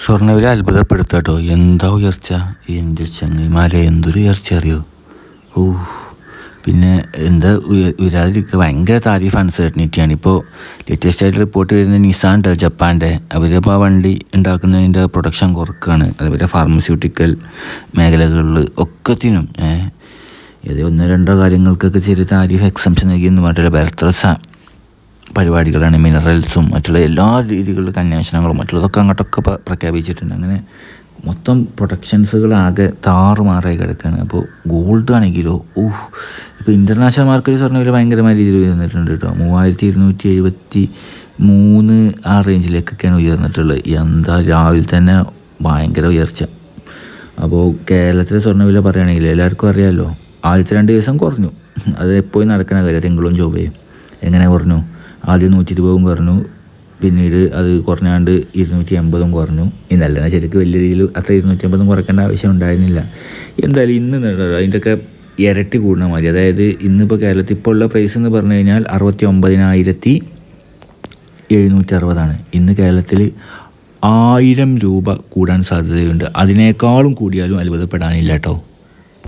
സ്വർണ്ണവില അത്ഭുതപ്പെടുത്താട്ടോ. എന്താ ഉയർച്ച എൻ്റെ ചങ്ങന്മാരെ, എന്തൊരു ഉയർച്ച അറിയോ. ഓ പിന്നെ എന്താ ഉയരാതിരിക്കുക, ഭയങ്കര താരിഫ് അൺസർട്ടനിറ്റിയാണ്. ഇപ്പോൾ ലേറ്റസ്റ്റ് ആയിട്ട് റിപ്പോർട്ട് വരുന്ന നിസാൻ ജപ്പാൻ്റെ അവരിപ്പോൾ ആ വണ്ടി ഉണ്ടാക്കുന്നതിൻ്റെ പ്രൊഡക്ഷൻ കുറക്കുകയാണ്. അതുപോലെ ഫാർമസ്യൂട്ടിക്കൽ മേഖലകളിൽ ഒക്കത്തിനും ഏത് ഒന്നോ രണ്ടോ കാര്യങ്ങൾക്കൊക്കെ ചെറിയ താരിഫ് എക്സംഷൻ നൽകിയെന്ന് പറഞ്ഞിട്ടുള്ള ബെർത്രസ പരിപാടികളാണ്. മിനറൽസും മറ്റുള്ള എല്ലാ രീതികളിലും കന്യാശനങ്ങളും മറ്റുള്ളതൊക്കെ അങ്ങോട്ടൊക്കെ പ്രഖ്യാപിച്ചിട്ടുണ്ട്. അങ്ങനെ മൊത്തം പ്രൊഡക്ഷൻസുകളാകെ താറുമാറായി കിടക്കുകയാണ്. അപ്പോൾ ഗോൾഡ് ആണെങ്കിലോ ഇപ്പോൾ ഇൻ്റർനാഷണൽ മാർക്കറ്റ് സ്വർണ്ണവില ഭയങ്കരമായ രീതിയിൽ ഉയർന്നിട്ടുണ്ട് കേട്ടോ. 3273 ആ റേഞ്ചിലേക്കൊക്കെയാണ് ഉയർന്നിട്ടുള്ളത്. എന്താ രാവിലെ തന്നെ ഭയങ്കര ഉയർച്ച. അപ്പോൾ കേരളത്തിലെ സ്വർണ്ണവില പറയുകയാണെങ്കിൽ എല്ലാവർക്കും അറിയാമല്ലോ, ആദ്യത്തെ 2 ദിവസം കുറഞ്ഞു. അത് എപ്പോഴും നടക്കുന്ന കാര്യം, തിങ്കളും ചൊവ്വയും. എങ്ങനെ കുറഞ്ഞു? ആദ്യം 120 കുറഞ്ഞു, പിന്നീട് അത് കുറഞ്ഞാണ്ട് 280 കുറഞ്ഞു. ഇന്നല്ല ശരിക്കും വലിയ രീതിയിൽ അത്ര 250 കുറയ്ക്കേണ്ട ആവശ്യം ഉണ്ടായിരുന്നില്ല. എന്തായാലും ഇന്ന് അതിൻ്റെയൊക്കെ ഇരട്ടി കൂടുന്ന മാതിരി. അതായത് ഇന്നിപ്പോൾ കേരളത്തിൽ ഇപ്പോൾ ഉള്ള പ്രൈസ് എന്ന് പറഞ്ഞു കഴിഞ്ഞാൽ 69,760. ഇന്ന് കേരളത്തിൽ 1000 രൂപ കൂടാൻ സാധ്യതയുണ്ട്. അതിനേക്കാളും കൂടിയാലും അത്ഭുതപ്പെടാനില്ല കേട്ടോ.